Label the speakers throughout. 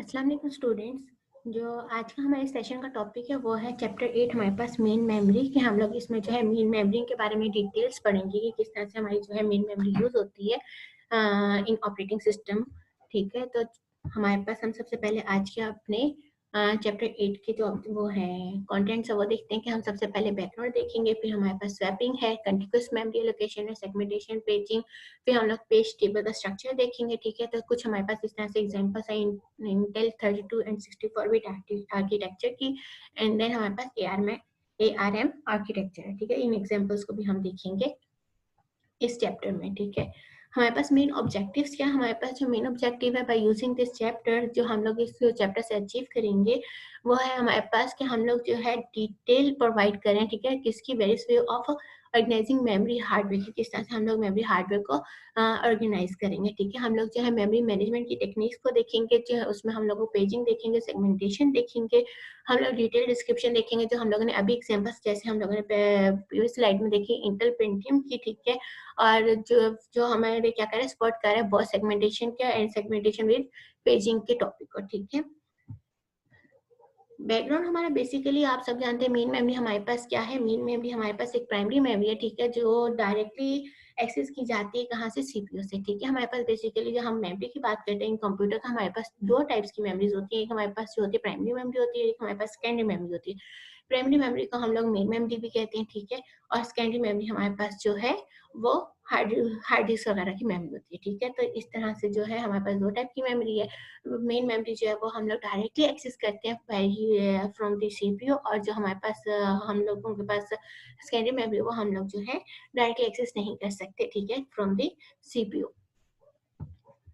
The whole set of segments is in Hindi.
Speaker 1: अस्सलाम वालेकुम स्टूडेंट्स। जो आज का हमारे सेशन का टॉपिक है वो है चैप्टर 8 हमारे पास मेन मेमोरी कि हम लोग इसमें जो है मेन मेमोरी के बारे में डिटेल्स पढ़ेंगे कि किस तरह से हमारी जो है मेन मेमोरी यूज होती है इन ऑपरेटिंग सिस्टम। ठीक है, तो हमारे पास हम सबसे पहले आज के अपने चैप्टर 8 के जो वो है कंटेंट्स है वो देखते हैं कि हम सबसे पहले बैकग्राउंड देखेंगे, फिर हमारे पास स्वैपिंग है, कंटिन्यूअस मेमोरी एलोकेशन है, सेगमेंटेशन, पेजिंग, फिर हम लोग पेज टेबल का स्ट्रक्चर देखेंगे। ठीक है, तो कुछ हमारे पास इस तरह से एग्जांपल्स है इंटेल 32 एंड 64 बिट आर्किटेक्चर की, एंड देन हमारे पास ARM आर्किटेक्चर है। ठीक है, इन एग्जांपल्स को भी हम देखेंगे इस चैप्टर में। ठीक है, हमारे पास मेन ऑब्जेक्टिव्स क्या, हमारे पास जो मेन ऑब्जेक्टिव है बाय यूजिंग दिस चैप्टर, जो हम लोग इस चैप्टर से अचीव करेंगे वो है हमारे पास कि हम लोग जो है डिटेल प्रोवाइड करें। ठीक है, किसकी various way of organising memory hardware की, किस तरह से हम लोग मेमोरी हार्डवेयर को ऑर्गेनाइज करेंगे। ठीक है, हम लोग जो है मेमोरी मैनेजमेंट की टेक्निक्स को देखेंगे, जो है उसमें हम लोग पेजिंग देखेंगे, सेगमेंटेशन देखेंगे, हम लोग डिटेल डिस्क्रिप्शन देखेंगे, जो हम लोगों ने अभी एग्जांपल्स जैसे हम लोगों ने प्रीवियस स्लाइड में देखी इंटेल पेंटियम की। ठीक है, और जो जो हमारे क्या करें स्पॉट करें बहुत सेगमेंटेशन का एंड सेगमेंटेशन विद पेजिंग के टॉपिक को। ठीक है, बैकग्राउंड हमारा बेसिकली आप सब जानते हैं मेन मेमोरी हमारे पास क्या है। मेन मेमोरी हमारे पास एक प्राइमरी मेमोरी है। ठीक है, जो डायरेक्टली एक्सेस की जाती है कहाँ से, सीपीयू से। ठीक है, हमारे पास बेसिकली जो हम मेमोरी की बात करते हैं कंप्यूटर का, हमारे पास दो टाइप्स की मेमोरीज होती है। एक हमारे पास जो होती है प्राइमरी मेमोरी होती है, एक हमारे पास सेकेंडरी मेमोरी होती है। प्राइमरी मेमोरी को हम लोग मेन मेमोरी भी कहते हैं। ठीक है, और सेकेंडरी मेमोरी हमारे पास जो है वो हार्ड डिस्क वगैरह की मेमोरी होती है। ठीक है, तो इस तरह से जो है हमारे पास दो टाइप की मेमोरी है। मेन मेमोरी जो है वो हम लोग डायरेक्टली एक्सेस करते हैं फ्रॉम द सीपीयू, और जो हमारे पास हम लोगों के पास सेकेंडरी मेमोरी वो हम लोग जो है डायरेक्टली एक्सेस नहीं कर सकते। ठीक है, फ्रॉम द सीपीयू।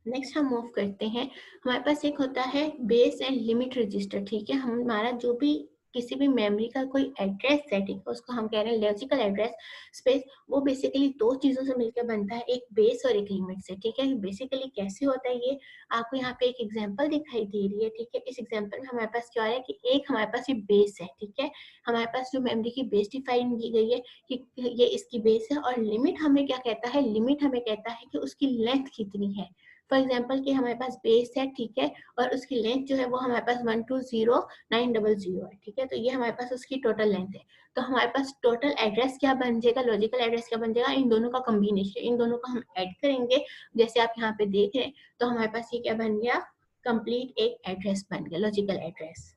Speaker 1: नेक्स्ट हम मूव करते हैं, हमारे पास एक होता है बेस एंड लिमिट रजिस्टर। ठीक है, हमारा जो भी किसी भी मेमोरी का कोई एड्रेस है, ठीक है, उसको हम कह रहे हैं लॉजिकल एड्रेस स्पेस। वो बेसिकली दो चीजों से मिलकर बनता है, एक बेस और एक लिमिट से। ठीक है, बेसिकली कैसे होता है ये आपको यहाँ पे एक एग्जांपल दिखाई दे रही है। ठीक है, इस एग्जांपल में हमारे पास क्या है कि एक हमारे पास ये बेस है। ठीक है, हमारे पास जो मेमोरी की बेस डिफाइन की गई है कि ये इसकी बेस है, और लिमिट हमें क्या कहता है, लिमिट हमें कहता है कि उसकी लेंथ कितनी है। फॉर एग्जाम्पल कि हमारे पास बेस है, ठीक है, और उसकी लेंथ जो है वो हमारे पास 120900 है। ठीक है, तो ये हमारे पास उसकी टोटल लेंथ है। तो हमारे पास टोटल एड्रेस क्या बन जाएगा, लॉजिकल एड्रेस क्या बन जाएगा, इन दोनों का कॉम्बिनेशन, इन दोनों का हम ऐड करेंगे। जैसे आप यहाँ पे देख रहे हैं, तो हमारे पास ये क्या बन गया, कंप्लीट एक एड्रेस बन गया, लॉजिकल एड्रेस।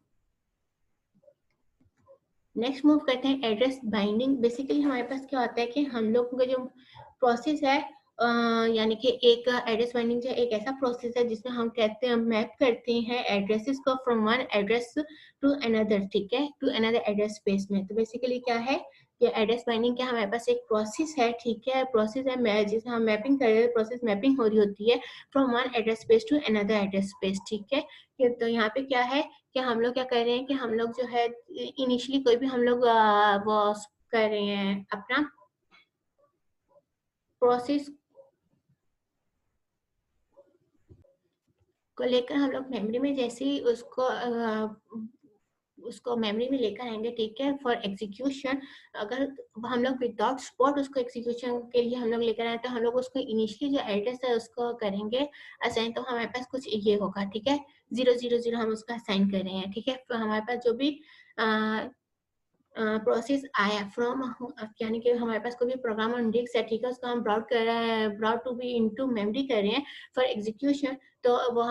Speaker 1: नेक्स्ट मूव करते हैं एड्रेस बाइंडिंग। बेसिकली हमारे पास क्या होता है कि हम लोग का जो प्रोसेस है यानी कि एक एड्रेस बाइंडिंग जो एक ऐसा प्रोसेस है जिसमें हम कहते हैं मैप करते हैं एड्रेसेस को from one address to another. ठीक है, टू अनदर एड्रेस स्पेस में। तो बेसिकली क्या है कि एड्रेस बाइंडिंग क्या हमारे पास एक प्रोसेस है। ठीक है, प्रोसेस है जिसे हम मैपिंग कर रहे हैं, प्रोसेस मैपिंग हो रही होती है from one address space to another address space. ठीक है, तो यहाँ पे क्या है कि हम लोग क्या कर रहे हैं कि हम लोग जो है इनिशियली कोई भी हम लोग वो कर रहे हैं अपना प्रोसेस को लेकर हम लोग मेमोरी में जैसे ही उसको मेमोरी में लेकर आएंगे। ठीक है, फॉर एग्जीक्यूशन, अगर हम लोग विदाउट स्पॉट उसको एग्जीक्यूशन के लिए हम लोग लेकर आए तो हम लोग उसको इनिशियली जो एड्रेस है उसको करेंगे असाइन। तो हमारे पास कुछ ये होगा। ठीक है, 000 हम उसका असाइन कर रहे हैं। ठीक है, तो हमारे पास जो भी प्रोसेस आया फ्रॉम, यानी कि हमारे पास कोई भी प्रोग्राम ऑन डिस्क है, ठीक है, उसको हम ब्राउट कर रहे हैं, brought to be into memory कर रहे हैं फॉर एग्जीक्यूशन। तो वो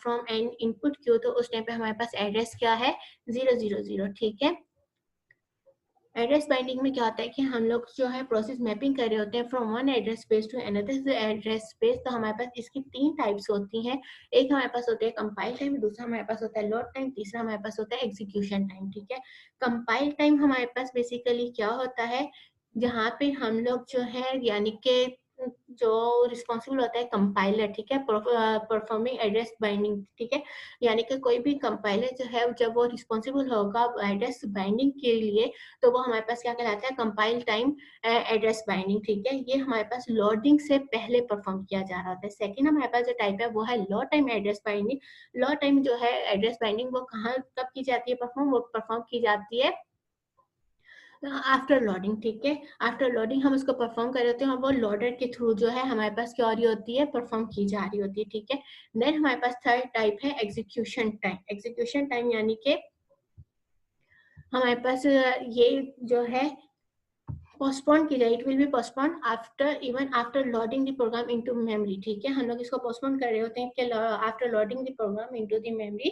Speaker 1: फ्रॉम एन इनपुट क्यू, तो उस टाइम पे हमारे पास एड्रेस क्या है, 000। ठीक है, एड्रेस बाइंडिंग में क्या होता है कि हम लोग जो है प्रोसेस मैपिंग कर रहे होते हैं from one address space to another address space. तो हमारे पास इसकी तीन टाइप्स होती हैं, एक हमारे पास होता है कंपाइल टाइम, दूसरा हमारे पास होता है लोड टाइम, तीसरा हमारे पास होता है एग्जीक्यूशन टाइम। ठीक है, कंपाइल टाइम हमारे पास बेसिकली क्या होता है, जहाँ पे हम लोग जो है यानी कि जो रिस्पॉन्सिबल होता है कंपाइलर। ठीक है, परफॉर्मिंग एड्रेस बाइंडिंग। ठीक है, यानी कि कोई भी कंपाइलर जो है जब वो रिस्पॉन्सिबल होगा एड्रेस बाइंडिंग के लिए, तो वो हमारे पास क्या कहलाता है, कंपाइल टाइम एड्रेस बाइंडिंग। ठीक है, ये हमारे पास लोडिंग से पहले परफॉर्म किया जा रहा होता है। सेकंड हमारे पास जो टाइप है वो है लो टाइम एड्रेस बाइंडिंग। लो टाइम जो है एड्रेस बाइंडिंग वो कहाँ कब की जाती है परफॉर्म, वो परफॉर्म की जाती है आफ्टर लोडिंग, ठीक है। आफ्टर लोडिंग हम उसको परफॉर्म कर रहे होते हैं और वो लोडर के थ्रू जो है हमारे पास क्या हो रही होती है, परफॉर्म की जा रही होती है, ठीक है। देन हमारे पास थर्ड टाइप है एग्जीक्यूशन टाइम। एग्जीक्यूशन टाइम यानी कि हमारे पास ये जो है पोस्टपोन की जाए, it will be postpone after even after loading the programme into memory, ठीक है। हम लोग इसको पोस्टपोन कर रहे होते हैं कि after loading the programme into the memory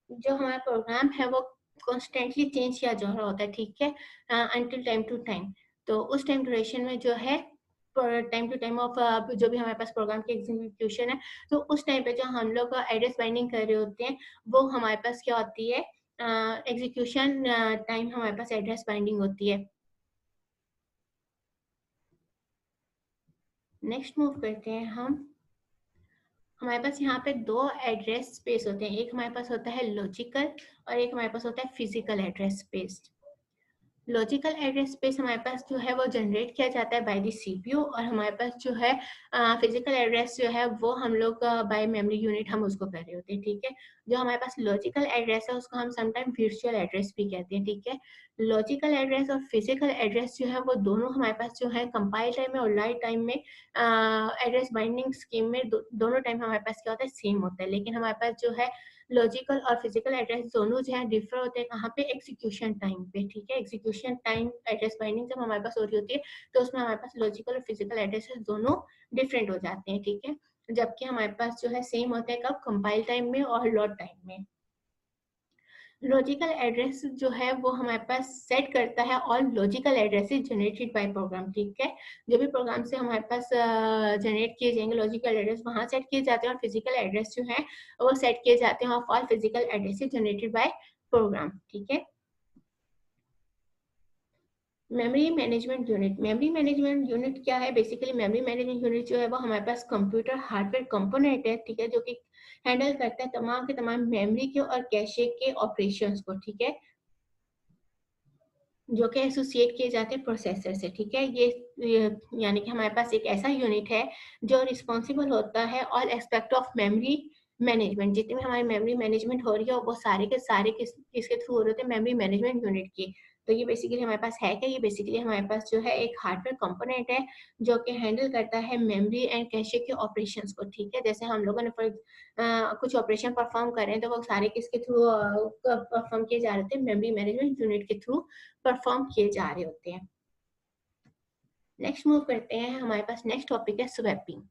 Speaker 1: जो हमारा प्रोग्राम है वो कॉन्स्टेंटली चेंज किया जा रहा होता है, ठीक है, अंटिल टाइम टू टाइम। तो उस टाइम ड्यूरेशन में जो है टाइम टू टाइम ऑफ जो भी हमारे पास प्रोग्राम की एग्जीक्यूशन है, तो उस टाइम पे जो हम लोग एड्रेस बाइंडिंग कर रहे होते हैं वो हमारे पास क्या होती है, एग्जीक्यूशन टाइम हमारे पास एड्रेस बाइंडिंग होती है। नेक्स्ट मूव करते हैं हम। हमारे पास यहाँ पे दो एड्रेस स्पेस होते हैं, एक हमारे पास होता है लॉजिकल और एक हमारे पास होता है physical address space. Logical address space हमारे पास जो है वो जनरेट किया जाता है बाय द सीपीयू और हमारे पास जो है फिजिकल एड्रेस जो है वो हम लोग बाय मेमोरी यूनिट हम उसको कर रहे होते हैं, ठीक है। जो हमारे पास लॉजिकल एड्रेस है उसको हम समटाइम वर्चुअल एड्रेस भी कहते हैं, ठीक है। लॉजिकल एड्रेस और फिजिकल एड्रेस जो है वो दोनों हमारे पास जो है कंपाइल टाइम में और लाइट टाइम में एड्रेस बाइंडिंग स्कीम में दोनों टाइम हमारे पास क्या होता है, सेम होता है। लेकिन हमारे पास जो है लॉजिकल और फिजिकल एड्रेस दोनों जो है डिफर होते हैं कहाँ पे, एग्जीक्यूशन टाइम पे, ठीक है। एग्जीक्यूशन टाइम एड्रेस बाइंडिंग जब हमारे पास हो रही होती है तो उसमें हमारे पास लॉजिकल और फिजिकल एड्रेसेस दोनों डिफरेंट हो जाते हैं, ठीक है। जबकि हमारे पास जो है सेम होते हैं कब, कंपाइल टाइम में और लोड टाइम में। लॉजिकल एड्रेस जो है वो हमारे पास सेट करता है all logical addresses generated by program, ठीक है। जो भी प्रोग्राम से हमारे पास जनरेट किए जाएंगे लॉजिकल एड्रेस वहां सेट किए जाते हैं और फिजिकल एड्रेस जो है वो सेट किए जाते हैं of all physical addresses generated by program, ठीक है। Memory management unit. Memory management unit क्या है, बेसिकली मेमोरी मैनेजमेंट यूनिट जो है वो हमारे पास कंप्यूटर हार्डवेयर कंपोनेंट है, ठीक है, जो कि हैंडल करता है तमाम के तमाम मेमोरी के और कैशे के ऑपरेशंस को, ठीक है, जो कि एसोसिएट किए जाते हैं प्रोसेसर से, ठीक है। ये यानी कि हमारे पास एक ऐसा यूनिट है जो रिस्पॉन्सिबल होता है all aspect of memory management. जितनी भी हमारी मेमोरी मैनेजमेंट हो रही है वो सारे के सारे किसके थ्रू हो रहे होते हैं, मेमोरी मैनेजमेंट यूनिट की। तो ये बेसिकली हमारे पास है क्या, ये बेसिकली हमारे पास जो है एक हार्डवेयर कंपोनेंट है जो कि हैंडल करता है मेमोरी एंड कैशे के ऑपरेशंस को, ठीक है। जैसे हम लोगों ने कुछ ऑपरेशन परफॉर्म कर रहे हैं तो वो सारे किसके थ्रू परफॉर्म किए जा रहे थे, मेमोरी मैनेजमेंट यूनिट के थ्रू परफॉर्म किए जा रहे होते हैं। नेक्स्ट मूव करते हैं, हमारे पास नेक्स्ट टॉपिक है स्वैपिंग।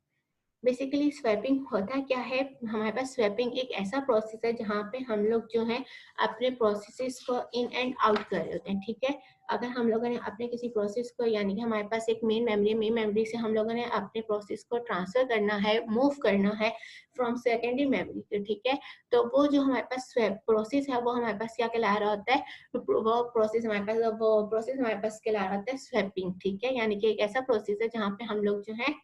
Speaker 1: बेसिकली स्वैपिंग होता क्या है, हमारे पास स्वैपिंग एक ऐसा प्रोसेस है जहाँ पे हम लोग जो है अपने प्रोसेसेस को इन एंड आउट कर रहे होते हैं, ठीक है। अगर हम लोगों ने अपने किसी प्रोसेस को, यानी कि हमारे पास एक मेन मेमोरी से हम लोगों ने अपने प्रोसेस को ट्रांसफर करना है, मूव करना है फ्रॉम सेकेंडरी मेमोरी पे, ठीक है। तो वो जो हमारे पास प्रोसेस है वो हमारे पास क्या कहला रहा होता है, वो प्रोसेस हमारे पास कहला रहा होता है स्वैपिंग, ठीक है। यानी कि एक ऐसा प्रोसेस है जहाँ पे हम लोग जो है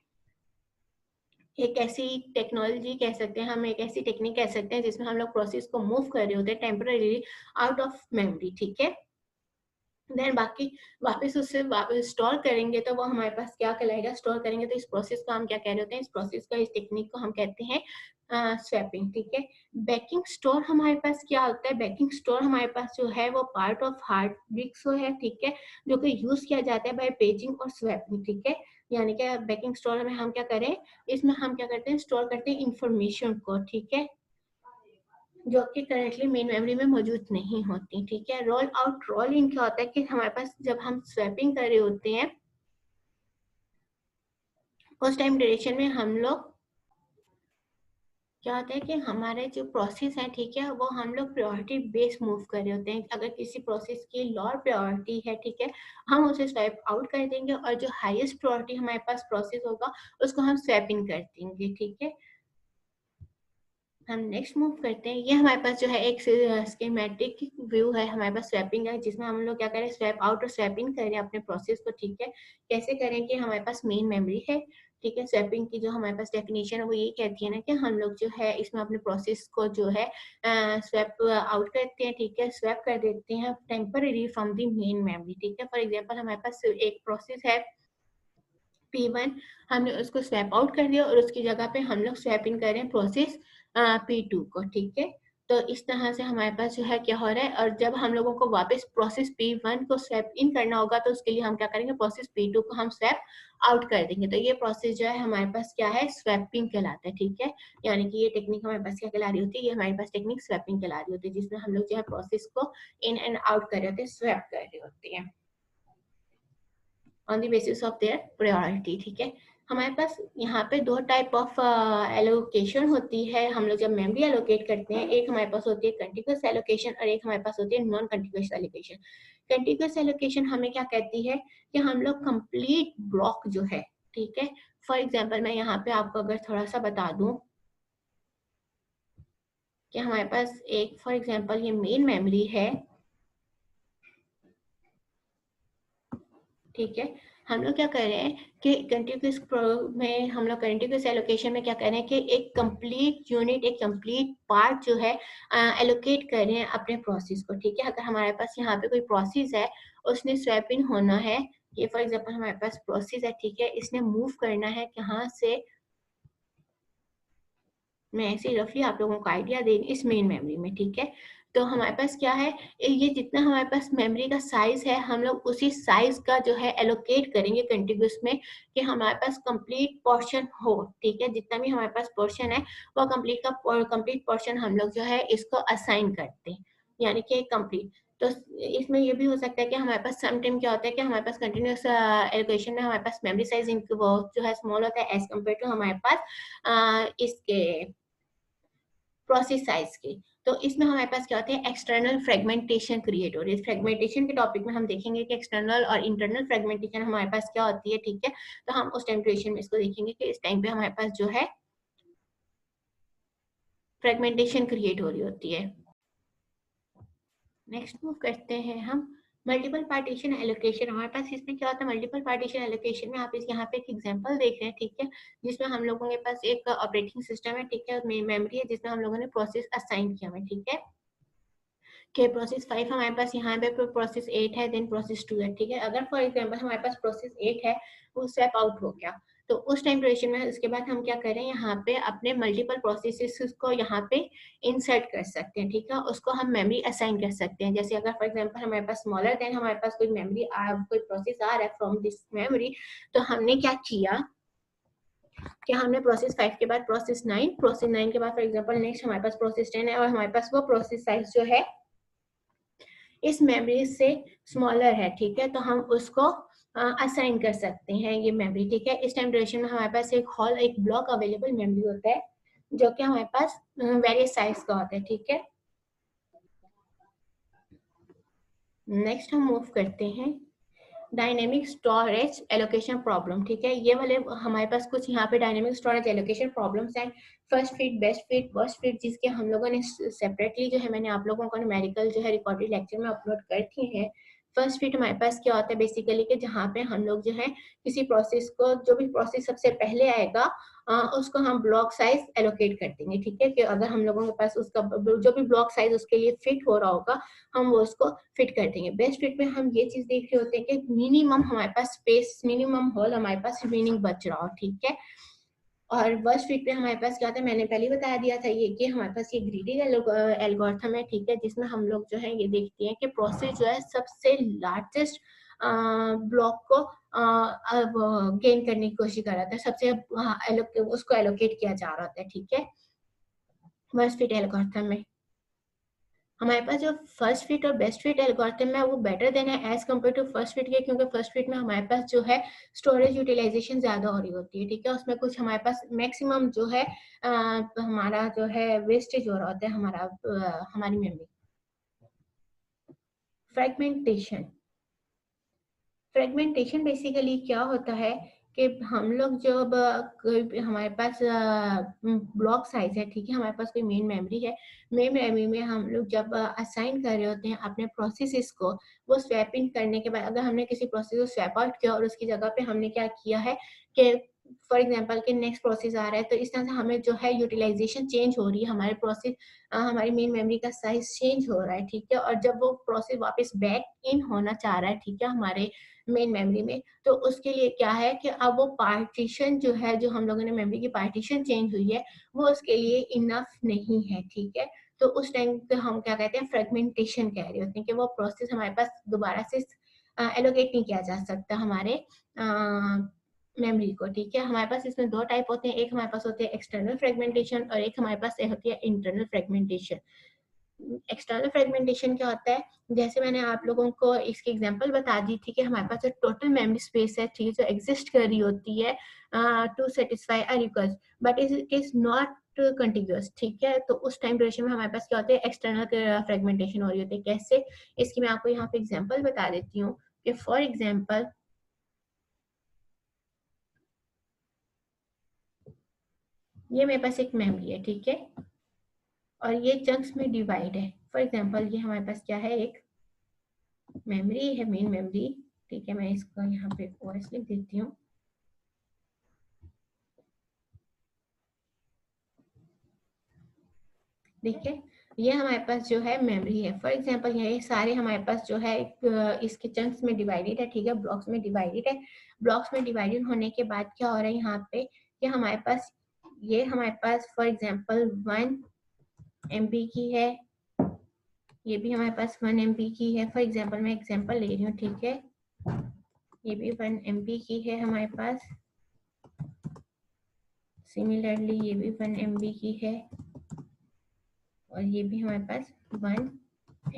Speaker 1: एक ऐसी टेक्नोलॉजी कह सकते हैं, हम एक ऐसी टेक्निक कह सकते हैं जिसमें हम लोग प्रोसेस को मूव कर रहे होते हैं टेम्पररी आउट ऑफ मेमोरी, ठीक है। देन बाकी वापस उससे वापस स्टोर करेंगे तो वो हमारे पास क्या कहलाएगा, स्टोर करेंगे तो इस प्रोसेस को हम क्या कह रहे होते हैं, इस प्रोसेस का, इस टेक्निक को हम कहते हैं स्वैपिंग, ठीक है। बैकिंग स्टोर हमारे पास क्या होता है, बैकिंग स्टोर हमारे पास जो है वो पार्ट ऑफ हार्ड डिस्क है, ठीक है, जो कि यूज किया जाता है बाय पेजिंग और स्वैपिंग, ठीक है। यानी कि बैकिंग स्टोर में हम क्या करें, इसमें हम क्या करते हैं, स्टोर करते हैं इंफॉर्मेशन को, ठीक है, जो कि करेंटली मेन मेमोरी में मौजूद नहीं होती, ठीक है। रोल आउट, रोल इन क्या होता है कि हमारे पास जब हम स्वैपिंग कर रहे होते हैं उस टाइम ड्यूरेशन में हम लोग क्या होता है कि हमारे जो प्रोसेस है, ठीक है, वो हम लोग प्रायोरिटी बेस मूव कर रहे होते हैं। अगर किसी प्रोसेस की लोअर प्रायोरिटी है, ठीक है, हम उसे स्वैप आउट कर देंगे और जो हाईएस्ट प्रायोरिटी हमारे पास प्रोसेस होगा उसको हम स्वैप इन कर देंगे, ठीक है। हम नेक्स्ट मूव करते हैं, ये हमारे पास जो है एक स्कीमेटिक व्यू है, हमारे पास स्वैपिंग है जिसमें हम लोग क्या करें, स्वैप आउट और स्वैप इन करें अपने प्रोसेस को, ठीक है। कैसे करें कि हमारे पास मेन मेमोरी है, ठीक है। स्वैपिंग की जो हमारे पास डेफिनेशन है वो ये कहती है ना कि हम लोग जो है इसमें अपने प्रोसेस को जो है स्वैप आउट करते हैं, ठीक है, स्वैप कर देते हैं temporary from the main memory, ठीक है। फॉर एग्जाम्पल हमारे पास एक प्रोसेस है P1, हमने उसको स्वैप आउट कर दिया और उसकी जगह पे हम लोग स्वैप इन कर रहे हैं प्रोसेस P2 को, ठीक है। तो इस तरह से हमारे पास जो है क्या हो रहा है, और जब हम लोगों को वापस प्रोसेस P1 को स्वैप इन करना होगा तो उसके लिए हम क्या करेंगे, प्रोसेस P2 को हम स्वैप आउट कर देंगे। तो ये प्रोसेस जो है हमारे पास क्या है, स्वैपिंग कहलाता है, ठीक है। यानी कि ये टेक्निक हमारे पास क्या कहला रही होती है, ये हमारे पास टेक्निक स्वैपिंग कहला रही होती है, जिसमें हम लोग जो है प्रोसेस को इन एंड आउट कर रहे होते हैं, स्वैप कर रहे होते हैं on the basis of their priority, ठीक है। हमारे पास यहाँ पे दो टाइप ऑफ एलोकेशन होती है। हम लोग जब मेमोरी एलोकेट करते हैं, एक हमारे पास होती है कंटिन्यूअस एलोकेशन और एक हमारे पास होती है non continuous allocation. Continuous allocation हमें क्या कहती है कि हम लोग कंप्लीट ब्लॉक जो है, ठीक है। फॉर एग्जाम्पल मैं यहाँ पे आपको अगर थोड़ा सा बता दूं कि हमारे पास एक फॉर एग्जाम्पल ये मेन मेमोरी है, ठीक है। हम लोग क्या कर रहे हैं कि कंटिन्यूअस में हम लोग कंटिन्यूअस एलोकेशन में क्या कर रहे हैं कि एक कंप्लीट यूनिट, एक कंप्लीट पार्ट जो है एलोकेट कर रहे हैं अपने प्रोसेस को, ठीक है। अगर हमारे पास यहाँ पे कोई प्रोसेस है, उसने स्वैप इन होना है, ये फॉर एग्जांपल हमारे पास प्रोसेस है, ठीक है। इसने मूव करना है कहाँ से, मैं ऐसे ही रफली आप लोगों को आइडिया दे इस मेन मेमोरी में, ठीक है। तो हमारे पास क्या है, ये जितना हमारे पास मेमोरी का साइज है, हम लोग उसी साइज का जो है एलोकेट करेंगे कंटिन्यूअस में, कि हमारे पास कंप्लीट पोर्शन हो, ठीक है। जितना भी हमारे पास पोर्शन है वो कंप्लीट पोर्शन हम लोग जो है इसको असाइन करते हैं, यानी कि कंप्लीट। तो इसमें ये भी हो सकता है कि हमारे पास सम टाइम क्या होता है कि हमारे पास कंटिन्यूअस एलोकेशन में हमारे पास मेमोरी साइज वो जो है स्मॉल होता है एज कम्पेयर टू हमारे पास इसके प्रोसेस साइज की। तो इसमें हमारे पास क्या होते हैं, एक्सटर्नल फ्रेगमेंटेशन क्रिएट हो रही है। फ्रेगमेंटेशन के टॉपिक में हम देखेंगे कि एक्सटर्नल और इंटरनल फ्रेगमेंटेशन हमारे पास क्या होती है, ठीक है। तो हम उस टाइम ड्यूरेशन में इसको देखेंगे कि इस टाइम पे हमारे पास जो है फ्रेगमेंटेशन क्रिएट हो रही होती है। नेक्स्ट मूव करते हैं हम मल्टीपल पार्टीशन एलोकेशन। हमारे पास इसमें क्या होता है, मल्टीपल पार्टीशन एलोकेशन में आप इस यहाँ पे एक एग्जांपल देख रहे हैं, ठीक है। जिसमें हम लोगों के पास एक ऑपरेटिंग सिस्टम है, ठीक है, मेमोरी है जिसमें हम लोगों ने प्रोसेस असाइन किया है, ठीक है। के प्रोसेस 5 हमारे पास यहाँ पे प्रोसेस 8 है, देन प्रोसेस 2 है, ठीक है। अगर फॉर एग्जांपल हमारे पास प्रोसेस 8 है, वो स्वैप आउट हो गया, तो उस टाइम ड्यूरेशन में उसके बाद हम क्या करें, यहाँ पे अपने मल्टीपल प्रोसेसेस को यहाँ पे इंसर्ट कर सकते हैं, ठीक है। उसको हम मेमोरी असाइन कर सकते हैं। जैसे अगर फॉर एग्जांपल हमारे पास स्मॉलर देन हमारे पास कोई मेमोरी कोई प्रोसेस आ रहा है फ्रॉम दिस मेमोरी, तो हमने क्या किया कि हमने प्रोसेस 5 के बाद प्रोसेस 9, प्रोसेस 9 के बाद फॉर एग्जांपल नेक्स्ट हमारे पास प्रोसेस 10 है, और हमारे पास वो प्रोसेस साइज जो है इस मेमोरी से स्मॉलर है, ठीक है। तो हम उसको असाइन कर सकते हैं ये मेमोरी, ठीक है। इस टाइम ड्यूरेशन में हमारे पास एक ब्लॉक अवेलेबल मेमोरी होता है, जो कि हमारे पास वेरियस साइज का होता है, ठीक है। नेक्स्ट हम मूव करते हैं डायनेमिक स्टोरेज एलोकेशन प्रॉब्लम, ठीक है। ये वाले हमारे पास कुछ यहाँ पे डायनेमिक स्टोरेज एलोकेशन प्रॉब्लम्स हैं। First fit, best fit, worst fit, जिसके हम लोगों ने सेपरेटली जो है मैंने आप लोगों को न्यूमेरिकल जो है रिकॉर्डेड लेक्चर में अपलोड कर दिए हैं। फर्स्ट फिट हमारे पास क्या होता है बेसिकली कि जहाँ पे हम लोग जो है किसी प्रोसेस को, जो भी प्रोसेस सबसे पहले आएगा उसको हम ब्लॉक साइज एलोकेट कर देंगे, ठीक है। कि अगर हम लोगों के पास उसका जो भी ब्लॉक साइज उसके लिए फिट हो रहा होगा, हम वो उसको फिट कर देंगे। बेस्ट फिट में हम ये चीज देख रहे होते हैं कि मिनिमम हमारे पास स्पेस, मिनिमम होल हमारे पास रिमेनिंग बच रहा हो, ठीक है। और वर्स्ट फिट पे हमारे पास क्या होता है, मैंने पहले ही बता दिया था ये कि हमारे पास ये ग्रीडी एल्गोरिथम है, ठीक है। जिसमें हम लोग जो है ये देखते हैं कि प्रोसेस जो है सबसे लार्जेस्ट ब्लॉक को गेन करने की कोशिश कर रहा था, सबसे उसको एलोकेट किया जा रहा था, ठीक है, वर्स्ट फिट एल्गोरिथम में। हमारे पास जो फर्स्ट फिट और बेस्ट फिट एल्गोरिथम है वो बेटर देन है as compared to first fit के, क्योंकि फर्स्ट फिट में हमारे पास जो है स्टोरेज यूटिलाइजेशन ज्यादा हो रही होती है, ठीक है। उसमें कुछ हमारे पास मैक्सिमम जो है हमारा जो है वेस्टेज हो रहा होता है हमारी मेमोरी। फ्रेगमेंटेशन, फ्रेगमेंटेशन बेसिकली क्या होता है कि हम लोग जब कोई हमारे पास ब्लॉक साइज है, ठीक है, हमारे पास कोई मेन मेमोरी है, मेन मेमोरी में हम लोग जब असाइन कर रहे होते हैं अपने प्रोसेसेस को, वो स्वैपिंग करने के बाद अगर हमने किसी प्रोसेस को स्वैप आउट किया और उसकी जगह पे हमने क्या किया है कि फॉर एग्जांपल कि नेक्स्ट प्रोसेस आ रहा है, तो इस तरह से हमें जो है यूटिलाइजेशन चेंज हो रही है, हमारे प्रोसेस हमारी मेन मेमोरी का साइज चेंज हो रहा है, ठीक है। और जब वो प्रोसेस वापस बैक इन होना चाह रहा है, ठीक है, हमारे मेन मेमोरी में, तो उसके लिए क्या है कि अब वो पार्टीशन जो है, जो हम लोगों ने मेमोरी की पार्टीशन चेंज हुई है, वो उसके लिए इनफ नहीं है, ठीक है। तो उस टाइम पे हम क्या कहते हैं, फ्रेगमेंटेशन कह रहे होते हैं कि वो प्रोसेस हमारे पास दोबारा से एलोकेट नहीं किया जा सकता हमारे मेमोरी को, ठीक है। हमारे पास इसमें दो टाइप होते हैं, एक हमारे पास होती है एक्सटर्नल फ्रेगमेंटेशन और एक हमारे पास होती है इंटरनल फ्रेगमेंटेशन। एक्सटर्नल फ्रेगमेंटेशन क्या होता है, जैसे मैंने आप लोगों को इसकी एग्जांपल बता दी थी कि हमारे पास जो टोटल मेमोरी स्पेस है, ठीक है, जो एग्जिस्ट कर रही होती है to satisfy a request, but it is not continuous, ठीक है। तो उस टाइम ड्यूरेशन में हमारे पास क्या होता है, एक्सटर्नल फ्रेगमेंटेशन हो रही होती है। कैसे, इसकी मैं आपको यहाँ पे एग्जांपल बता देती हूँ कि फॉर एग्जांपल ये मेरे पास एक मेमोरी है, ठीक है, और ये चंक्स में डिवाइड है। फॉर एग्जांपल ये हमारे पास क्या है, एक मेमोरी है, मेन मेमोरी, ठीक है। मैं इसको यहाँ पे ओएस लिख देती हूँ। देखिए, ये हमारे पास जो है मेमोरी है। फॉर एग्जांपल ये सारे हमारे पास जो है इसके चंक्स में डिवाइडेड है, ठीक है, ब्लॉक्स में डिवाइडेड है। ब्लॉक्स में डिवाइडेड होने के बाद क्या हो रहा है यहाँ पे कि हमारे पास ये हमारे पास फॉर एग्जांपल 1 MB की है, ये भी हमारे पास 1 MB की है। फॉर एग्जांपल मैं एग्जांपल ले रही हूँ, ठीक है, ये भी 1 MB की है हमारे पास। सिमिलरली ये भी 1 MB की है और ये भी हमारे पास 1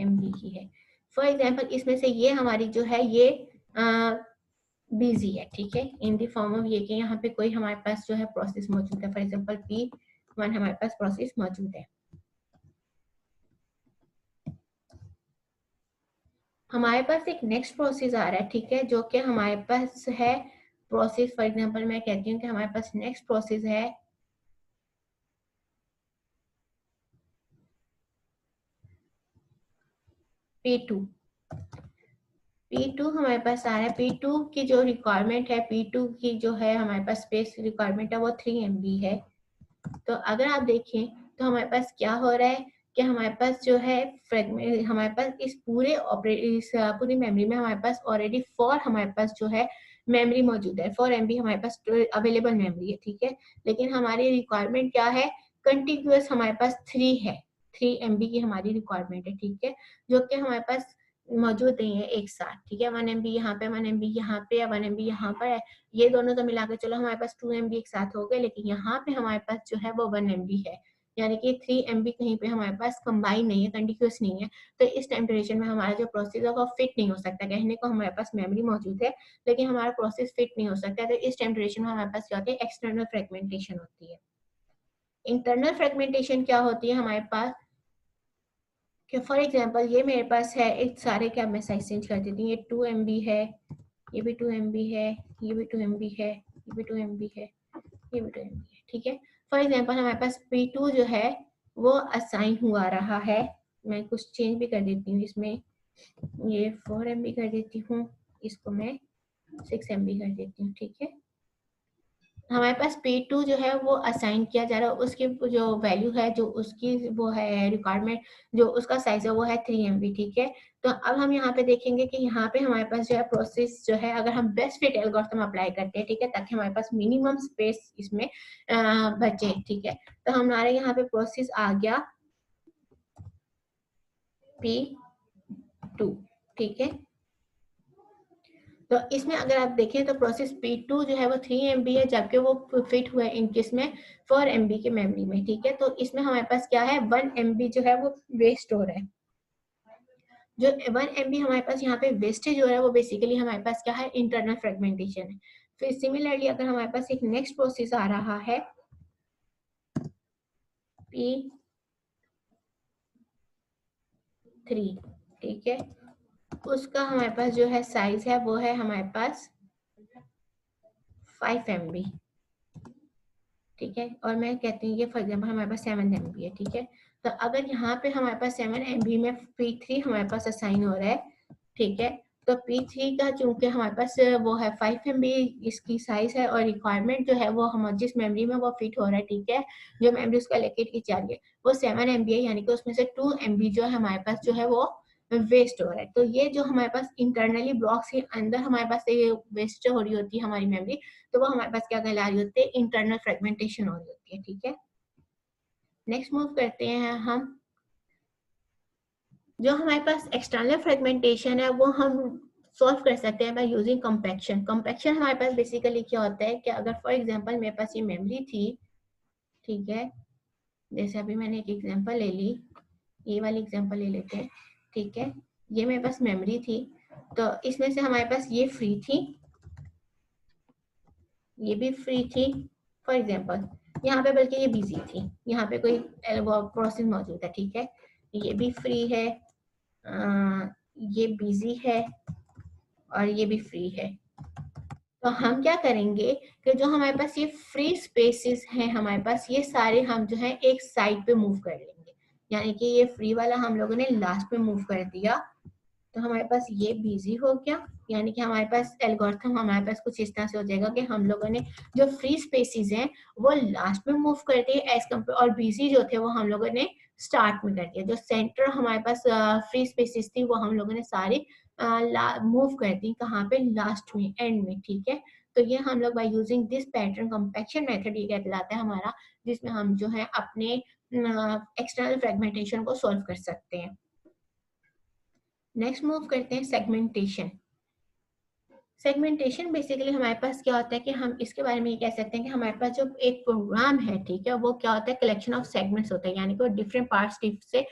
Speaker 1: MB की है। फॉर एग्जांपल इसमें से ये हमारी जो है ये बिजी है, ठीक है, इन द फॉर्म ऑफ ये कि यहाँ पे कोई हमारे पास जो है प्रोसेस मौजूद है। फॉर एग्जांपल P1 हमारे पास प्रोसेस मौजूद है। हमारे पास एक नेक्स्ट प्रोसेस आ रहा है, ठीक है, जो कि हमारे पास है प्रोसेस, फॉर एग्जांपल मैं कहती हूँ कि हमारे पास नेक्स्ट प्रोसेस है P2। P2 हमारे पास आ रहा है। P2 की जो रिक्वायरमेंट है, P2 की जो है हमारे पास स्पेस रिक्वायरमेंट है, वो 3 MB है। तो अगर आप देखें तो हमारे पास क्या हो रहा है कि हमारे पास जो है फ्रेगमेंट, हमारे पास इस पूरे इस पूरी मेमोरी में हमारे पास ऑलरेडी 4 हमारे पास जो है मेमोरी मौजूद है। 4 MB हमारे पास अवेलेबल मेमोरी है, ठीक है। लेकिन हमारी रिक्वायरमेंट क्या है, कंटिन्यूअस हमारे पास 3 है, 3 MB की हमारी रिक्वायरमेंट है, ठीक है, जो कि हमारे पास मौजूद नहीं है एक साथ, ठीक है। 1 MB यहाँ पे, 1 MB यहाँ पे, या 1 MB यहाँ पर है, ये दोनों तो मिलाकर चलो हमारे पास 2 MB एक साथ हो गए, लेकिन यहाँ पे हमारे पास जो है वो 1 MB है, यानी कि 3 MB कहीं पे हमारे पास कंबाइन नहीं है, कंटिन्यूअस नहीं है। तो इस टाइम ड्यूरेशन में हमारा जो प्रोसेस है वो फिट नहीं हो सकता। कहने को हमारे पास मेमोरी मौजूद है, लेकिन हमारा प्रोसेस फिट नहीं हो सकता। तो इस टाइम ड्यूरेशन में हमारे पास क्या होती है, एक्सटर्नल फ्रेगमेंटेशन होती है। इंटरनल फ्रेगमेंटेशन क्या होती है हमारे पास, कि फॉर एग्जांपल ये मेरे पास है एक सारे, क्या मैं साइज चेंज कर देती हूँ, ये 2 MB है, ये भी 2 MB है, ये भी 2 MB है, ये भी 2 MB है, ये भी 2 MB है, ठीक है। फॉर एग्जांपल हमारे पास P2 जो है वो असाइन हुआ रहा है। मैं कुछ चेंज भी कर देती हूँ इसमें, ये 4 MB कर देती हूँ, इसको मैं 6 MB कर देती हूँ, ठीक है। हमारे पास P2 जो है वो असाइन किया जा रहा है, उसकी जो वैल्यू है, जो उसकी वो है रिक्वायरमेंट, जो उसका साइज है वो है 3 MB, ठीक है। तो अब हम यहाँ पे देखेंगे कि यहाँ पे हमारे पास जो है प्रोसेस जो है, अगर हम बेस्ट फिट एल्गोरिथम अप्लाई करते हैं, ठीक है, ताकि हमारे पास मिनिमम स्पेस इसमें बचे, ठीक है। तो हमारे यहाँ पे प्रोसेस आ गया P2, ठीक है। तो इसमें अगर आप देखें तो प्रोसेस P2 जो है वो 3 MB है, जबकि वो फिट हुआ है इन किसमें, 4 MB की मेमोरी में, ठीक है। तो इसमें हमारे पास क्या है, 1 MB जो है वो वेस्ट हो रहा है। जो 1 MB हमारे पास यहाँ पे वेस्टेज हो रहा है, वो बेसिकली हमारे पास क्या है, इंटरनल फ्रेगमेंटेशन है। फिर सिमिलरली अगर हमारे पास एक नेक्स्ट प्रोसेस आ रहा है P3, ठीक है, उसका हमारे पास जो है साइज है वो है हमारे पास 5 MB, ठीक है। और मैं कहती हूँ ये फॉर एग्जाम्पल हमारे पास 7 MB है, ठीक है। तो अगर यहाँ पे हमारे पास 7 MB में P3 हमारे पास असाइन हो रहा है, ठीक है, तो P3 का चूंकि हमारे पास वो है 5 MB इसकी साइज है और रिक्वायरमेंट जो है वो हम जिस मेमोरी में वो फिट हो रहा है, ठीक है, जो मेमोरी उसका एलोकेट की जा रही है वो 7 MB है, यानी कि उसमें से 2 MB जो है हमारे पास जो है वो वेस्ट हो रहा है। तो ये जो हमारे पास इंटरनली ब्लॉक्स के अंदर हमारे पास ये वेस्ट हो रही होती है हमारी मेमोरी, तो वो हमारे पास क्या कहला रही होती है, इंटरनल फ्रेगमेंटेशन हो रही होती है, ठीक है। नेक्स्ट मूव करते हैं हम, जो हमारे पास एक्सटर्नल फ्रेगमेंटेशन है वो हम सॉल्व कर सकते हैं बाय यूजिंग कंपैक्शन। कंपैक्शन हमारे पास बेसिकली क्या होता है कि अगर फॉर एग्जांपल मेरे पास ये मेमोरी थी, ठीक है, जैसे अभी मैंने एक एग्जांपल ले ली, ये वाली एग्जांपल ले लेते हैं, ठीक है, ये मेरे पास मेमोरी थी, तो इसमें से हमारे पास ये फ्री थी, ये भी फ्री थी फॉर एग्जांपल, यहाँ पे बल्कि ये बिजी थी, यहाँ पे कोई प्रोसेस मौजूद है, ठीक है, ये भी फ्री है, ये बिजी है और ये भी फ्री है। तो हम क्या करेंगे कि जो हमारे पास ये फ्री स्पेसेस हैं हमारे पास, ये सारे हम जो है एक साइड पे मूव कर लेंगे, यानी कि ये फ्री वाला हम लोगों ने लास्ट पे मूव कर दिया, तो हमारे पास ये बिजी हो गया, यानी कि हमारे पास एल्गोरिथम हमारे पास कुछ इस तरह से हो जाएगा कि हम लोगों ने जो फ्री स्पेसेस हैं वो लास्ट में मूव कर दिए एज कम्पेयर, और बिजी जो थे वो हम लोगों ने स्टार्ट में कर दिया। जो सेंटर हमारे पास फ्री स्पेसेस थी वो हम लोगों ने सारी मूव कर दी कहाँ पे, लास्ट में, एंड में, ठीक है। तो ये हम लोग by using this pattern compaction method ये कहलाता है हमारा, जिसमें हम जो है अपने एक्सटर्नल फ्रेगमेंटेशन को सॉल्व कर सकते हैं। नेक्स्ट मूव करते हैं सेगमेंटेशन। सेगमेंटेशन बेसिकली हमारे पास क्या होता है कि हम इसके बारे में ये कह सकते हैं कि हमारे पास जो एक प्रोग्राम है, ठीक है, वो क्या होता है, कलेक्शन ऑफ सेगमेंट्स होता है, यानी कि वो डिफरेंट पार्ट्स से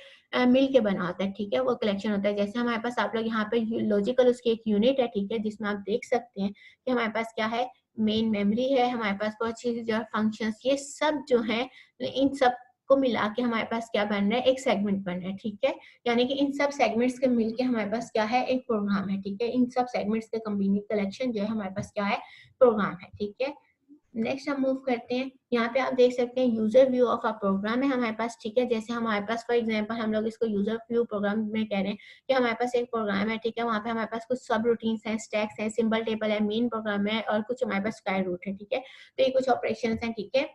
Speaker 1: मिल के बना होता है, ठीक है, वो कलेक्शन होता है। जैसे हमारे पास आप लोग यहाँ पे लॉजिकल उसकी एक यूनिट है, ठीक है, जिसमें आप देख सकते हैं कि हमारे पास क्या है, मेन मेमोरी है, हमारे पास बहुत चीज जो फंक्शंस, ये सब जो है इन सब को मिला के हमारे पास क्या बन रहा है, एक सेगमेंट बन रहा है, ठीक है, यानी कि इन सब सेगमेंट्स के मिलके हमारे पास क्या है, एक प्रोग्राम है, ठीक है, इन सब सेगमेंट्स के कंबाइंड कलेक्शन जो है हमारे पास क्या है, प्रोग्राम है, ठीक है। नेक्स्ट हम मूव करते हैं, यहाँ पे आप देख सकते हैं user view of a program है हमारे पास, ठीक है, जैसे हमारे पास फॉर एग्जांपल हम लोग इसको यूजर व्यू प्रोग्राम में कह रहे हैं कि हमारे पास एक प्रोग्राम है, ठीक है, वहाँ पे हमारे पास कुछ सब रूटीन्स हैं, स्टैक्स हैं, सिंबल टेबल है, मेन प्रोग्राम है और कुछ हमारे पास स्क्वायर रूट है, ठीक है, तो ये कुछ ऑपरेशन है, ठीक है,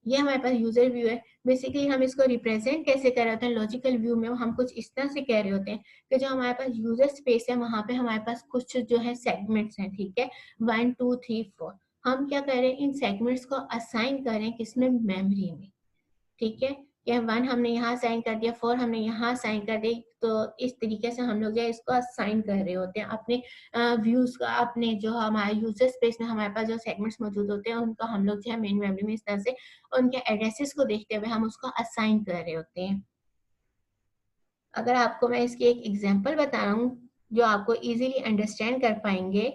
Speaker 1: ये हमारे पास यूजर व्यू है। बेसिकली हम इसको रिप्रेजेंट कैसे कर रहे होते हैं, लॉजिकल व्यू में हम कुछ इस तरह से कह रहे होते हैं कि जो हमारे पास यूजर स्पेस है वहां पे हमारे पास कुछ जो है सेगमेंट्स हैं, ठीक है, 1 2 3 4, हम क्या कर रहे हैं, इन सेगमेंट्स को असाइन करें किसमें, मेमोरी में, ठीक है, या 1 हमने यहाँ साइन कर दिया, 4 हमने यहाँ साइन कर दी, तो इस तरीके से हम लोग जो है इसको असाइन कर रहे होते हैं अपने व्यूज का, अपने जो हमारे यूजर स्पेस में हमारे पास जो सेगमेंट्स मौजूद होते हैं उनको हम लोग जो है मेन मेमोरी में इस तरह से उनके एड्रेसेस को देखते हुए हम उसको असाइन कर रहे होते हैं। अगर आपको मैं इसकी एक एग्जांपल बताऊं जो आपको इजीली अंडरस्टैंड कर पाएंगे,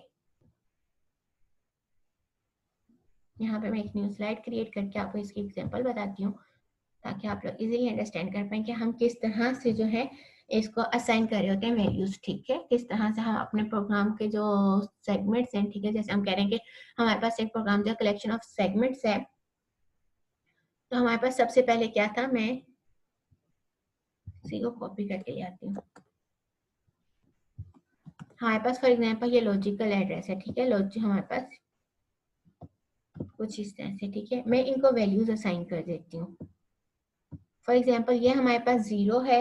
Speaker 1: यहाँ पे मैं एक न्यू स्लाइड क्रिएट करके आपको इसकी एग्जांपल बताती हूँ ताकि आप लोग इजीली अंडरस्टैंड कर पाए कि हम किस तरह से जो है इसको असाइन कर रहे होते हैं वैल्यूज, ठीक है, किस तरह से हम अपने प्रोग्राम के जो सेगमेंट्स हैं, ठीक है, जैसे हम कह रहे हैं कि हमारे पास एक प्रोग्राम जो कलेक्शन ऑफ सेगमेंट्स है, तो हमारे पास सबसे पहले क्या था, मैं इसी को कॉपी करके ले आती हूँ। हमारे पास फॉर एग्जाम्पल ये लॉजिकल एड्रेस है, ठीक है, लॉजिक हमारे पास कुछ इस तरह से, ठीक है, मैं इनको वैल्यूज असाइन कर देती हूँ। फॉर एग्जाम्पल ये हमारे पास 0 है,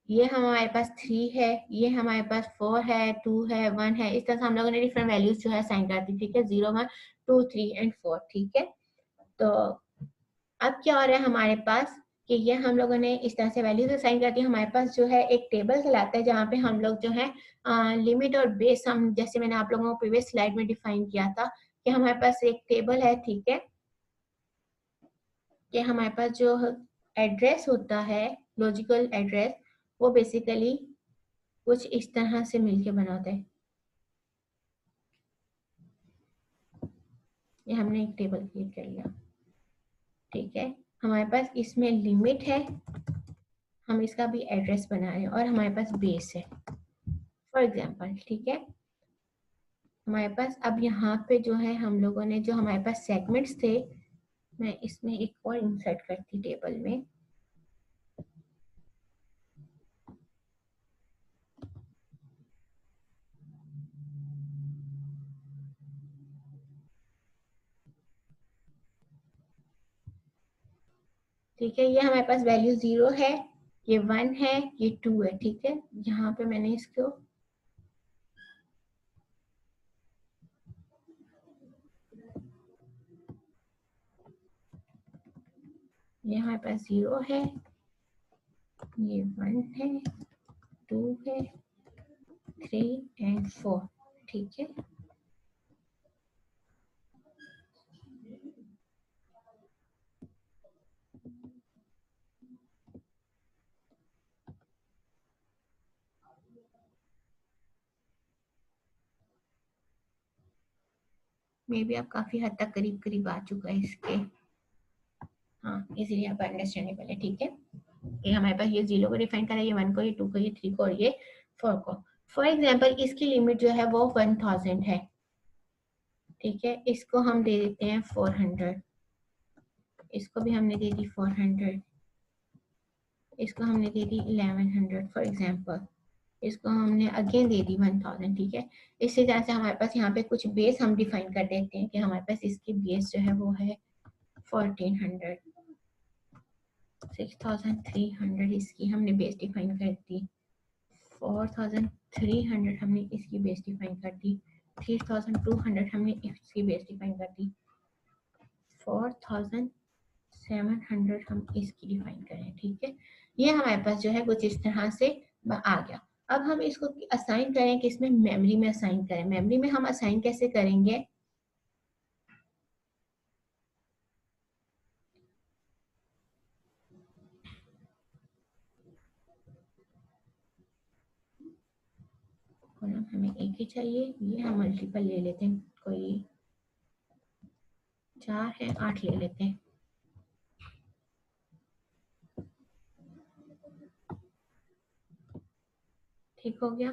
Speaker 1: ये हमारे पास 3 है, ये हमारे पास 4 है, 2 है, 1 है, इस तरह से हम लोगों ने डिफरेंट वैल्यूज जो है असाइन कर दी, ठीक है, 0 1 2 3 एंड 4, ठीक है। तो अब क्या हो रहा है हमारे पास कि ये हम लोगों ने इस तरह से वैल्यूज असाइन कर दी, हमारे पास जो है एक टेबल कहलाता है जहाँ पे हम लोग जो है लिमिट और बेस, हम जैसे मैंने आप लोगों को प्रीवियस स्लाइड में डिफाइन किया था कि हमारे पास एक टेबल है, ठीक है, कि हमारे पास जो एड्रेस होता है, लॉजिकल एड्रेस, वो बेसिकली कुछ इस तरह से मिलके बना होता है। ये हमने एक टेबल क्रिएट कर लिया, ठीक है, हमारे पास इसमें लिमिट है, हम इसका भी एड्रेस बना रहे हैं और हमारे पास बेस है फॉर एग्जांपल, ठीक है। हमारे पास अब यहाँ पे जो है हम लोगों ने जो हमारे पास सेगमेंट्स थे, मैं इसमें एक और इंसर्ट करती टेबल में, ठीक है, ये हमारे पास वैल्यू 0 है, ये 1 है, ये 2 है। ठीक है, यहाँ पे मैंने इसको ये हमारे पास 0 है, ये 1 है, 2 है, 3 एंड 4। ठीक है, मे बी आप काफी हद तक करीब करीब आ चुका है इसके। हाँ, इसीलिए आप अंडरस्टैंडेबल है। ठीक है, ये हमारे पास ये 0 को डिफाइन करा, ये 1 को, ये 2 को, ये 3 को और ये 4 को। फॉर एग्जाम्पल इसकी लिमिट जो है वो 1000 है। ठीक है, इसको हम दे देते हैं 400, इसको भी हमने दे दी 400, इसको हमने दे दी 1100 फॉर एग्जाम्पल, इसको हमने अगेन दे दी 1000। ठीक है, इसी तरह से हमारे पास यहाँ पे कुछ बेस हम डिफाइन कर देते हैं कि हमारे पास इसकी बेस जो है वो है 1400, 6300 इसकी हमने बेस डिफाइन कर दी, 4300 हमने इसकी बेस डिफाइन कर दी, 3200 हमने इसकी बेस डिफाइन कर दी, 4700 हम इसकी डिफाइन करें। ठीक है, ये हमारे पास जो है कुछ इस तरह से आ गया। अब हम इसको असाइन करें कि इसमें मेमोरी में असाइन करें। मेमोरी में हम असाइन कैसे करेंगे? हमें एक ही चाहिए, ये हम मल्टीपल ले लेते हैं, कोई 4 है, 8 ले लेते हैं। ठीक हो गया।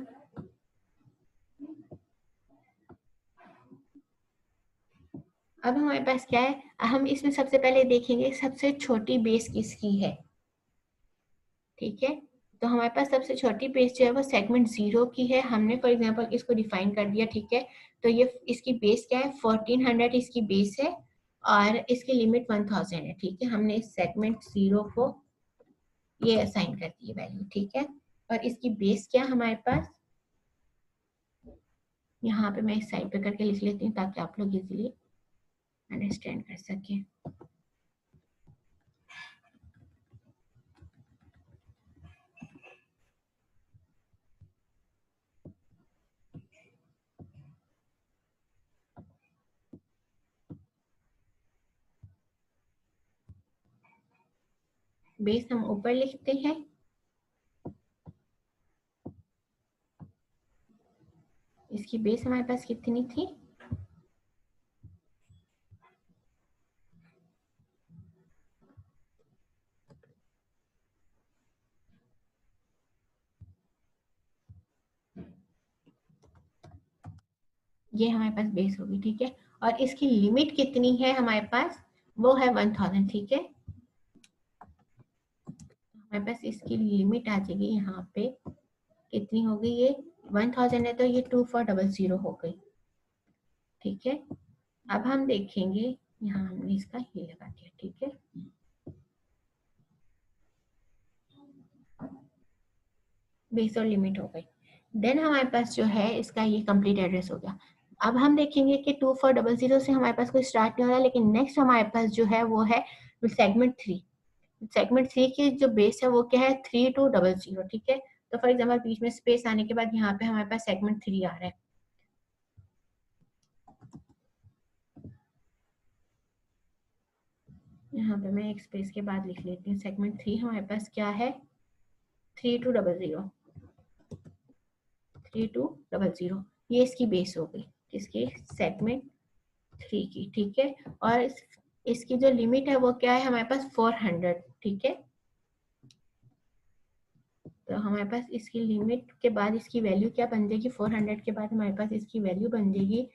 Speaker 1: अब हमारे पास क्या है, हम इसमें सबसे पहले देखेंगे सबसे छोटी बेस किसकी है। ठीक है, तो हमारे पास सबसे छोटी बेस जो है वो सेगमेंट 0 की है। हमने फॉर एग्जांपल इसको डिफाइन कर दिया। ठीक है, तो ये इसकी बेस क्या है, 1400 इसकी बेस है और इसकी लिमिट 1000 है। ठीक है, हमने इस सेगमेंट 0 को ये असाइन कर दी वैल्यू। ठीक है, और इसकी बेस क्या हमारे पास, यहाँ पे मैं इस साइड पे करके लिख लेती हूँ ताकि आप लोग इजीली अंडरस्टैंड कर सकें। बेस हम ऊपर लिखते हैं, इसकी बेस हमारे पास कितनी थी, ये हमारे पास बेस होगी। ठीक है, और इसकी लिमिट कितनी है हमारे पास, वो है 1000। ठीक है, हमारे पास इसकी लिमिट आ जाएगी यहाँ पे, कितनी हो गई, ये 1000 है तो ये 2400 हो गई। ठीक है, अब हम देखेंगे, यहाँ हमने इसका ये लगा दिया। ठीक है, बेस और लिमिट हो गई। देन हमारे पास जो है इसका ये कंप्लीट एड्रेस हो गया। अब हम देखेंगे कि 2400 से हमारे पास कोई स्टार्ट नहीं हो रहा, लेकिन नेक्स्ट हमारे पास जो है वो है सेगमेंट 3। सेगमेंट 3 की जो बेस है वो क्या है, 3200। ठीक है, तो फॉर एग्जाम्पल बीच में स्पेस आने के बाद यहाँ पे हमारे पास सेगमेंट 3 आ रहा है। यहाँ पे मैं एक स्पेस के बाद लिख लेती हूँ, सेगमेंट 3 हमारे पास क्या है, 3200, 3200, ये इसकी बेस हो गई, किसकी, सेगमेंट 3 की। ठीक है, और इसकी जो लिमिट है वो क्या है हमारे पास, 400। ठीक है, तो हमारे पास इसकी लिमिट के बाद इसकी वैल्यू क्या बन जाएगी, 400 के बाद हमारे पास इसकी वैल्यू बन जाएगी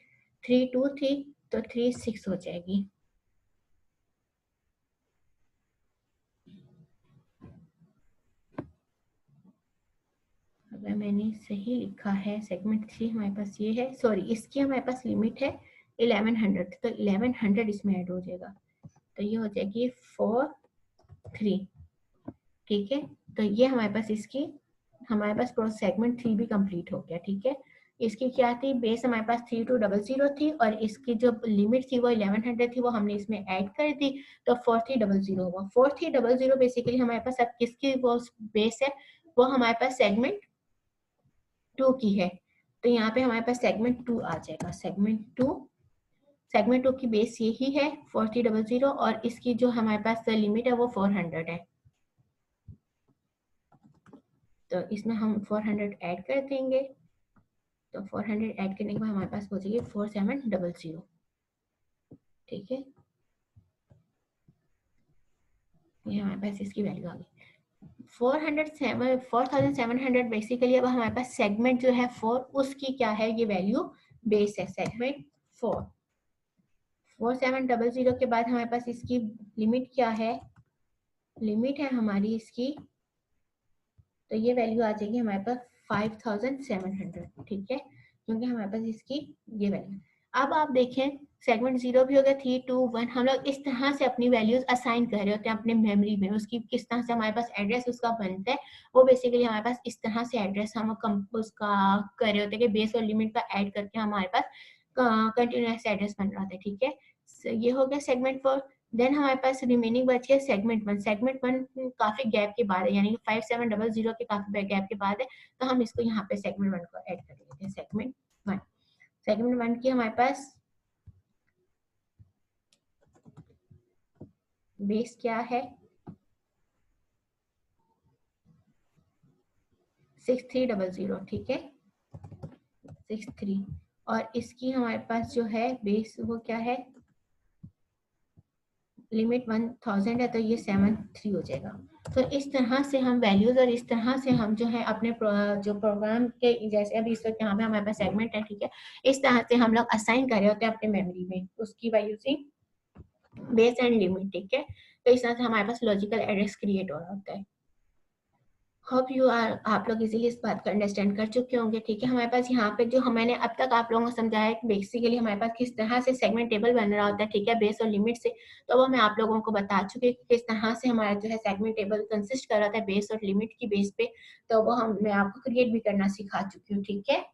Speaker 1: 323, तो 36 हो जाएगी। अगर मैंने सही लिखा है, सेगमेंट 3 हमारे पास ये है, सॉरी इसकी हमारे पास लिमिट है 1100, तो 1100 इसमें ऐड हो जाएगा, तो ये हो जाएगी 4 3, ठीक है। तो ये हमारे पास इसकी हमारे पास सेगमेंट 3 भी कंप्लीट हो गया, ठीक है। इसकी क्या थी, बेस हमारे पास 3200 थी और इसकी जो लिमिट थी वो 1100 थी, वो हमने इसमें ऐड कर दी तो 4300 हुआ। 4300 बेसिकली हमारे पास अब किसकी वो बेस है, वो हमारे पास सेगमेंट 2 की है। तो यहाँ पे हमारे पास सेगमेंट 2 आ जाएगा। सेगमेंट 2 की बेस यही है 4300 और इसकी जो हमारे पास लिमिट है वो 400 है। तो इसमें हम 400 ऐड कर देंगे। तो 400 ऐड करने के बाद हमारे पास हो जाएगी 4700, ठीक है। ये हमारे पास इसकी वैल्यू आ गई 4700 बेसिकली। अब हमारे पास सेगमेंट जो है 4 उसकी क्या है, ये वैल्यू बेस है सेगमेंट 4। 4700 के बाद हमारे पास इसकी लिमिट क्या है, लिमिट है हमारी इसकी, तो ये वैल्यू आ जाएगी हमारे पास 5700, ठीक है, क्योंकि हमारे पास इसकी ये वैल्यू। अब आप देखें सेगमेंट 0 भी हो गया, 3 2 1, हम लोग इस तरह से अपनी वैल्यूज असाइन कर रहे होते हैं अपने मेमोरी में। उसकी किस तरह से हमारे पास एड्रेस उसका बनता है, वो बेसिकली हमारे पास इस तरह से एड्रेस हम उसका कर रहे होते हैं कि बेस और लिमिट का ऐड करके हमारे पास कंटिन्यूस एड्रेस बन रहा होता है, ठीक है। ये हो गया सेगमेंट 4। देन हमारे पास रिमेनिंग बची है सेगमेंट 1। सेगमेंट 1 काफी गैप के बाद है, यानी कि 5700 के काफी गैप के बाद है, तो हम इसको यहाँ पे सेगमेंट 1 को ऐड कर लेते हैं। सेगमेंट 1, सेगमेंट 1 की हमारे पास बेस क्या है 6300, ठीक है 63, और इसकी हमारे पास जो है बेस वो क्या है, लिमिट 1000 है, तो ये 73 हो जाएगा। तो इस तरह से हम वैल्यूज और इस तरह से हम जो है अपने जो प्रोग्राम के, जैसे अभी इस वक्त यहाँ पे हमारे पास सेगमेंट है, ठीक है, इस तरह से हम लोग असाइन कर रहे होते हैं अपने मेमोरी में उसकी by using base and limit, ठीक है। तो इस तरह से हमारे पास लॉजिकल एड्रेस क्रिएट हो रहा होता है। होप यू आर, आप लोग इजीली इस बात को अंडरस्टैंड कर चुके होंगे, ठीक है। हमारे पास यहाँ पे जो मैंने अब तक आप लोगों को समझाया है बेसिकली हमारे पास किस तरह से सेगमेंट टेबल बन रहा होता है, ठीक है, बेस और लिमिट से। तो वो मैं आप लोगों को बता चुकी हूँ किस तरह से हमारा जो है सेगमेंट टेबल कंसिस्ट कर रहा था बेस और लिमिट की बेस पे। तो वो मैं आपको क्रिएट भी करना सिखा चुकी हूँ, ठीक है।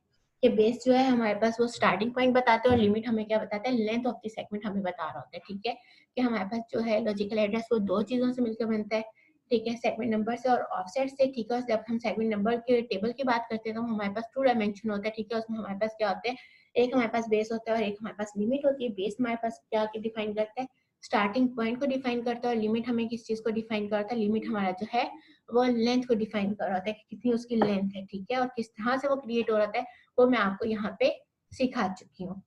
Speaker 1: कि बेस जो है हमारे पास वो स्टार्टिंग पॉइंट बताते हैं और लिमिट हमें क्या बताता है, लेंथ ऑफ द सेगमेंट हमें बता रहा होता है, ठीक है। कि हमारे पास जो है लॉजिकल एड्रेस वो दो चीजों से मिलकर बनता है, ठीक है, सेगमेंट नंबर से और ऑफसेट से, ठीक है। जब हम सेगमेंट नंबर के टेबल की बात करते हैं तो हमारे पास 2 डायमेंशन होता है, ठीक है। उसमें हमारे पास क्या होते हैं, एक हमारे पास बेस होता है और एक हमारे पास लिमिट होती है। बेस हमारे पास क्या डिफाइन करता है, स्टार्टिंग पॉइंट को डिफाइन करता है, और लिमिट हमें किस चीज को डिफाइन करता है, लिमिट हमारा जो है वो लेंथ को डिफाइन कर रहा होता है कि कितनी उसकी लेंथ है, ठीक है। और किस तरह से वो क्रिएट हो रहा है वो मैं आपको यहाँ पे सिखा चुकी हूँ।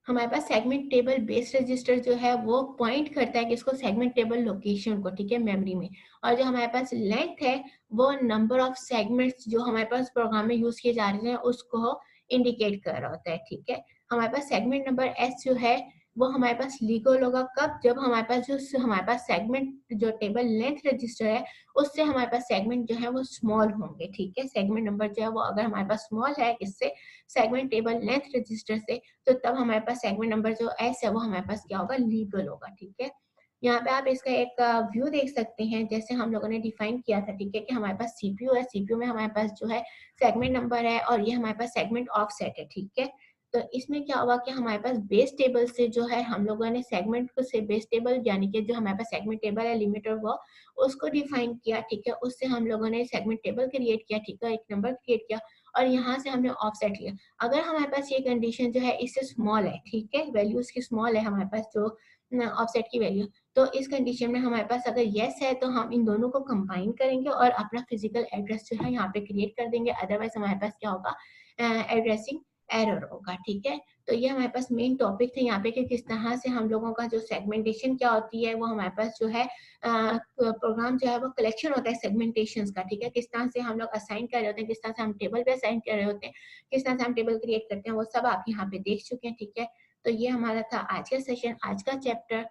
Speaker 1: हमारे पास सेगमेंट टेबल बेस रजिस्टर जो है वो पॉइंट करता है कि इसको सेगमेंट टेबल लोकेशन को, ठीक है, मेमोरी में। और जो हमारे पास लेंथ है वो नंबर ऑफ सेगमेंट्स जो हमारे पास प्रोग्राम में यूज किए जा रहे हैं उसको इंडिकेट कर रहा होता है, ठीक है। हमारे पास सेगमेंट नंबर एस जो है वो हमारे पास लीगल होगा कब, जब हमारे पास जो हमारे पास सेगमेंट जो टेबल लेंथ रजिस्टर है उससे हमारे पास सेगमेंट जो है वो स्मॉल होंगे, ठीक है। सेगमेंट नंबर जो है वो अगर हमारे पास स्मॉल है इससे सेगमेंट टेबल लेंथ रजिस्टर से, तो तब हमारे पास सेगमेंट नंबर जो एस है वो हमारे पास क्या होगा, लीगल होगा, ठीक है। यहाँ पे आप इसका एक व्यू देख सकते हैं जैसे हम लोगों ने डिफाइन किया था, ठीक है, कि हमारे पास सीपीयू है, सीपीयू में हमारे पास जो है सेगमेंट नंबर है और ये हमारे पास सेगमेंट ऑफसेट है, ठीक है। तो इसमें क्या हुआ कि हमारे पास बेस टेबल से जो है हम लोगों ने सेगमेंट को से बेस टेबल यानी कि जो हमारे पास सेगमेंट टेबल है लिमिट और वो उसको डिफाइन किया, ठीक है। उससे हम लोगों ने सेगमेंट टेबल क्रिएट किया, ठीक है, एक नंबर क्रिएट किया और यहाँ से हमने ऑफसेट लिया। अगर हमारे पास ये कंडीशन जो है इससे स्मॉल है, ठीक है, वैल्यू इसकी स्मॉल है हमारे पास जो ऑफसेट की वैल्यू, तो इस कंडीशन में हमारे पास अगर येस है तो हम इन दोनों को कंबाइन करेंगे और अपना फिजिकल एड्रेस जो है यहाँ पे क्रिएट कर देंगे। अदरवाइज हमारे पास क्या होगा, एड्रेसिंग एरर होगा, ठीक है। तो ये हमारे पास मेन टॉपिक थे यहाँ पे कि किस तरह से हम लोगों का जो सेगमेंटेशन क्या होती है वो हमारे पास जो है प्रोग्राम जो है वो कलेक्शन होता है सेगमेंटेशन का, ठीक है। किस तरह से हम लोग असाइन कर रहे होते हैं, किस तरह से हम टेबल पे असाइन कर रहे होते हैं, किस तरह से हम टेबल क्रिएट करते हैं, वो सब आप यहाँ पे देख चुके हैं, ठीक है। तो ये हमारा था आज का सेशन, आज का चैप्टर,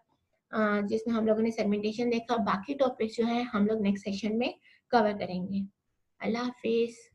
Speaker 1: जिसमें हम लोगों ने सेगमेंटेशन देखा। बाकी टॉपिक जो है हम लोग नेक्स्ट सेशन में कवर करेंगे। अल्लाह हाफिज।